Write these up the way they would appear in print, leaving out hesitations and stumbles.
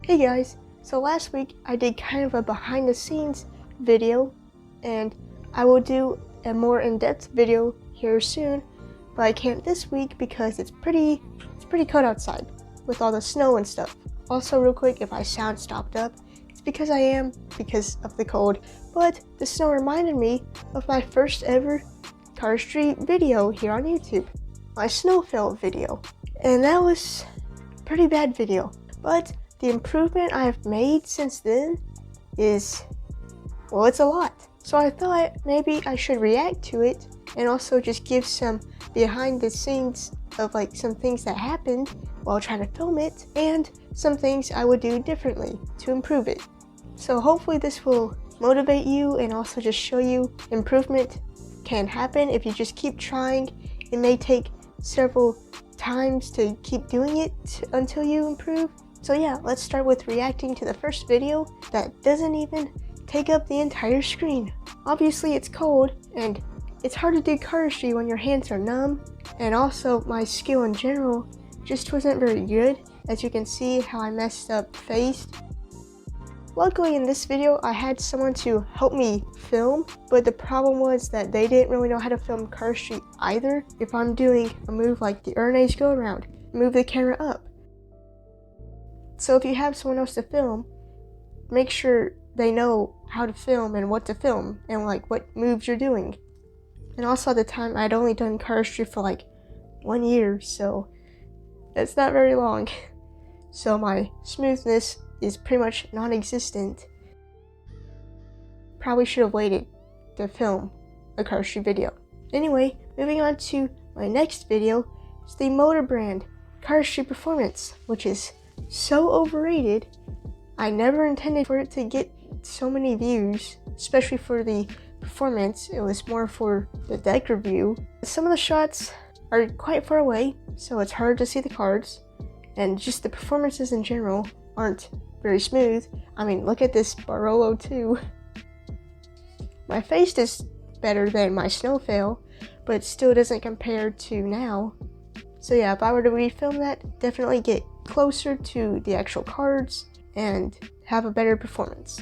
Hey guys, so last week I did kind of a behind the scenes video, and I will do a more in-depth video here soon, but I can't this week because it's pretty cold outside with all the snow and stuff. Also real quick, if I sound stopped up, it's because I am, because of the cold, but the snow reminded me of my first ever cardistry video here on YouTube, my snow fail video, and that was a pretty bad video, but the improvement I have made since then is, well, it's a lot. So I thought maybe I should react to it and also just give some behind the scenes of like some things that happened while trying to film it and some things I would do differently to improve it. So hopefully this will motivate you and also just show you improvement can happen if you just keep trying. It may take several times to keep doing it until you improve. So yeah, let's start with reacting to the first video that doesn't even take up the entire screen. Obviously it's cold and it's hard to do cardistry when your hands are numb, and also my skill in general just wasn't very good. As you can see how I messed up face. Luckily in this video I had someone to help me film, but the problem was that they didn't really know how to film cardistry either. If I'm doing a move like the Ernest go around, move the camera up. So if you have someone else to film, make sure they know how to film and what to film and like what moves you're doing. And also at the time I'd only done cardistry for like 1 year, so that's not very long. So my smoothness is pretty much non-existent. Probably should have waited to film a cardistry video. Anyway, moving on to my next video, it's the Motor Brand Cardistry Performance, which is so overrated. I never intended for it to get so many views, especially for the performance. It was more for the deck review. Some of the shots are quite far away, so it's hard to see the cards, and just the performances in general aren't very smooth. I mean, look at this Barolo too. My face is better than my snow fail, but it still doesn't compare to now. So yeah, if I were to refilm that, definitely get closer to the actual cards and have a better performance.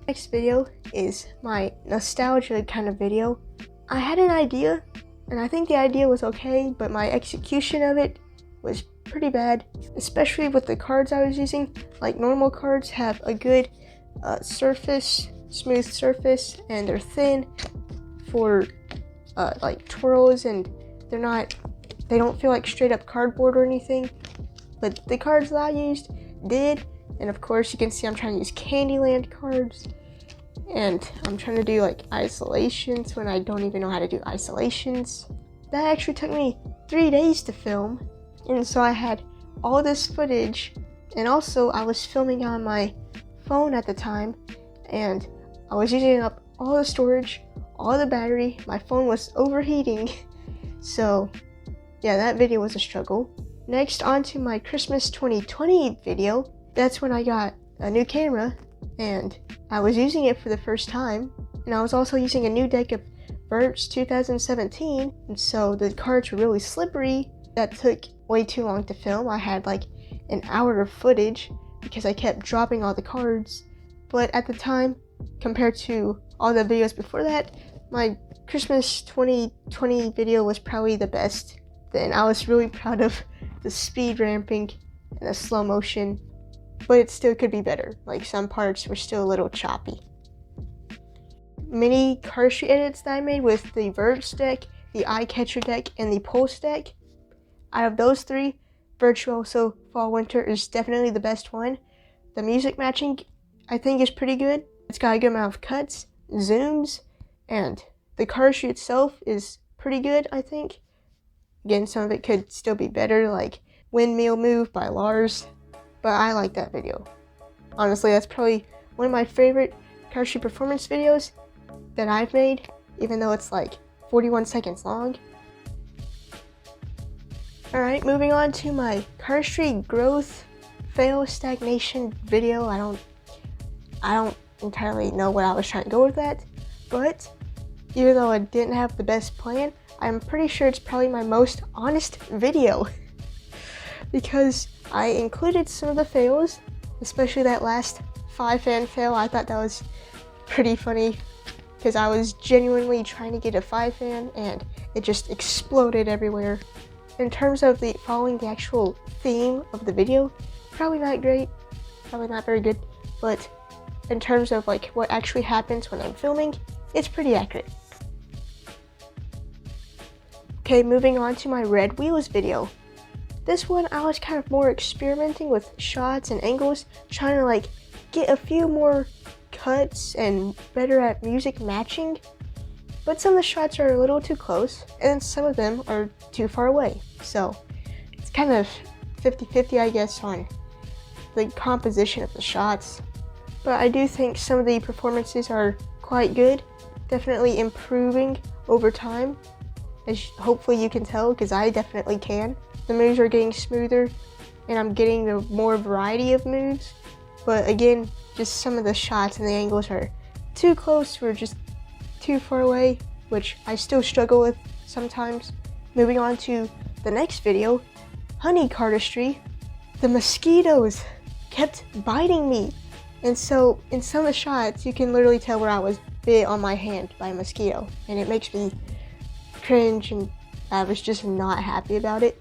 Next video is my nostalgia kind of video. I had an idea and I think the idea was okay, but my execution of it was pretty bad, especially with the cards I was using. Like normal cards have a good surface, smooth surface, and they're thin for like twirls, and they don't feel like straight up cardboard or anything. But the cards that I used did, and of course you can see I'm trying to use Candyland cards, and I'm trying to do like isolations when I don't even know how to do isolations. That actually took me 3 days to film, and so I had all this footage, and also I was filming on my phone at the time, and I was using up all the storage, all the battery. My phone was overheating, so yeah, that video was a struggle. Next, on to my Christmas 2020 video. That's when I got a new camera and I was using it for the first time, and I was also using a new deck of Virts 2017, and so the cards were really slippery. That took way too long to film. I had like an hour of footage because I kept dropping all the cards, but at the time, compared to all the videos before that, my Christmas 2020 video was probably the best. Then I was really proud of the speed ramping and the slow motion, but it still could be better. Like some parts were still a little choppy. Mini cardistry edits that I made with the Virts deck, the Eye Catcher deck, and the Pulse deck. Out of those three, Virtuoso Fall Winter is definitely the best one. The music matching I think is pretty good. It's got a good amount of cuts, zooms, and the cardistry itself is pretty good, I think. Again, some of it could still be better, like Windmill Move by Lars, but I like that video. Honestly, that's probably one of my favorite cardistry performance videos that I've made, even though it's like 41 seconds long. Alright, moving on to my cardistry growth fail stagnation video. I don't entirely know what I was trying to go with that, but even though I didn't have the best plan, I'm pretty sure it's probably my most honest video because I included some of the fails especially that last 5-fan fail. I thought that was pretty funny because I was genuinely trying to get a 5-fan and it just exploded everywhere. In terms of following the actual theme of the video, probably not great, probably not very good, but in terms of like what actually happens when I'm filming, it's pretty accurate. Okay, moving on to my red wheels video. This one I was kind of more experimenting with shots and angles, trying to like get a few more cuts and better at music matching. But some of the shots are a little too close and some of them are too far away. So it's kind of 50-50 I guess on the composition of the shots. But I do think some of the performances are quite good, definitely improving over time, as hopefully you can tell, because I definitely can. The moves are getting smoother and I'm getting the more variety of moves, but again, just some of the shots and the angles are too close or just too far away, which I still struggle with sometimes. Moving on to the next video, honey cardistry. The mosquitoes kept biting me, and so in some of the shots you can literally tell where I was bit on my hand by a mosquito, and it makes me cringe and I was just not happy about it.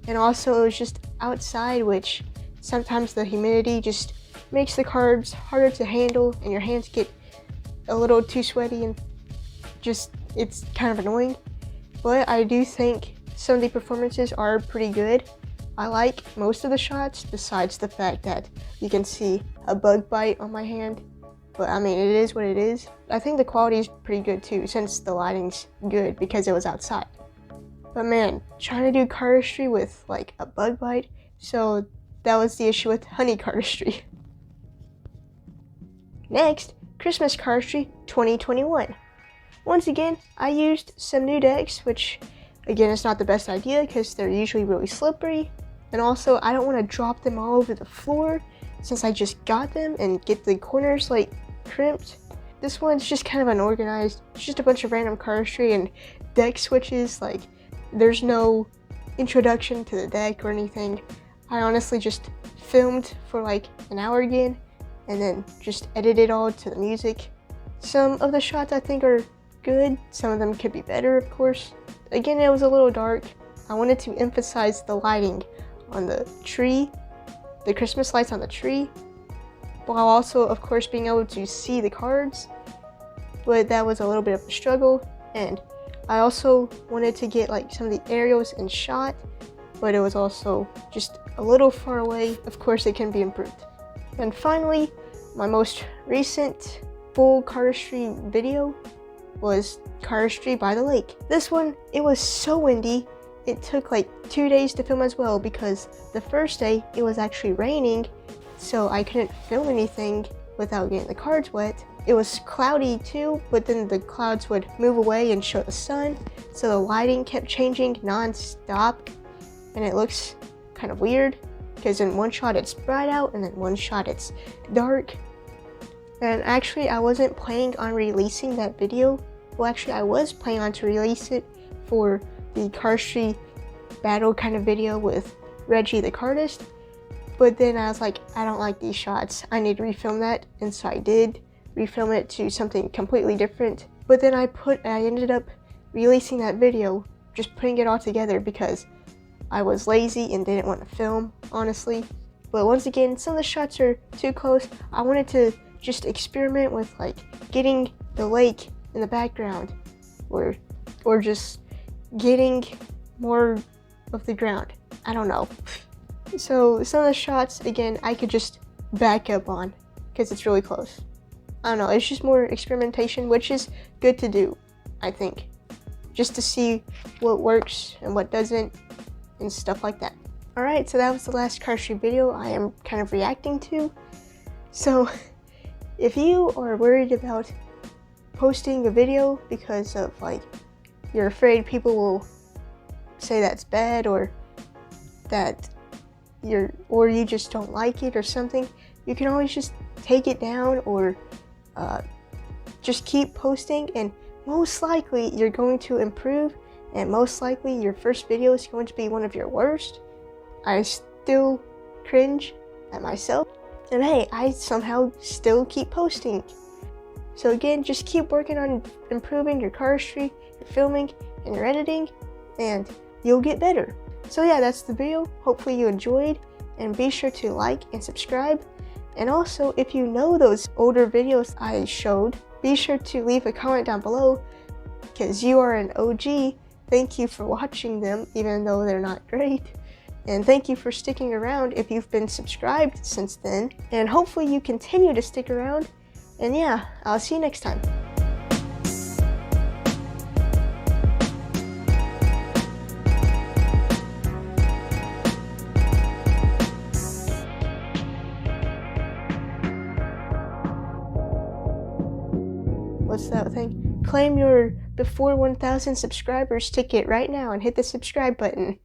And also it was just outside, which sometimes the humidity just makes the cards harder to handle and your hands get a little too sweaty and just it's kind of annoying. But I do think some of the performances are pretty good. I like most of the shots besides the fact that you can see a bug bite on my hand. But I mean, it is what it is. I think the quality is pretty good too, since the lighting's good because it was outside. But man, trying to do cardistry with like a bug bite, so that was the issue with honey cardistry. Next, Christmas cardistry 2021. Once again, I used some new decks, which again is not the best idea because they're usually really slippery. And also, I don't want to drop them all over the floor since I just got them and get the corners like crimped. This one's just kind of unorganized. It's just a bunch of random cardistry and deck switches. Like, there's no introduction to the deck or anything. I honestly just filmed for like an hour again and then just edited all to the music. Some of the shots I think are good. Some of them could be better, of course. Again, it was a little dark. I wanted to emphasize the lighting on the tree, the Christmas lights on the tree, while also, of course, being able to see the cards. But that was a little bit of a struggle, and I also wanted to get like some of the aerials in shot, but it was also just a little far away. Of course, it can be improved. And finally, my most recent full cardistry video was cardistry by the lake. This one, it was so windy. It took like 2 days to film as well because the first day it was actually raining, so I couldn't film anything without getting the cards wet. It was cloudy too, but then the clouds would move away and show the sun, so the lighting kept changing non-stop, and it looks kind of weird because in one shot it's bright out and then one shot it's dark. And actually I wasn't planning on releasing that video. Well, actually I was planning on to release it for the cardistry battle kind of video with Reggie the Cardist, but then I was like, I don't like these shots, I need to refilm that, and so I did refilm it to something completely different. But then I ended up releasing that video, just putting it all together because I was lazy and didn't want to film, honestly. But once again, some of the shots are too close. I wanted to just experiment with like getting the lake in the background or just getting more of the ground. I don't know. So some of the shots, again, I could just back up on because it's really close. I don't know, it's just more experimentation, which is good to do, I think. Just to see what works and what doesn't and stuff like that. Alright, so that was the last cardistry video I am kind of reacting to. So if you are worried about posting a video because of like you're afraid people will say that's bad or that you just don't like it or something, you can always just take it down or just keep posting, and most likely you're going to improve, and most likely your first video is going to be one of your worst. I still cringe at myself, And hey, I somehow still keep posting. So again, just keep working on improving your cardistry, your filming, and your editing, and you'll get better. So yeah, that's the video. Hopefully you enjoyed, and be sure to like and subscribe. And also, if you know those older videos I showed, be sure to leave a comment down below, because you are an OG. Thank you for watching them, even though they're not great. And thank you for sticking around if you've been subscribed since then. And hopefully you continue to stick around. And yeah, I'll see you next time. What's that thing? Claim your before 1,000 subscribers ticket right now and hit the subscribe button.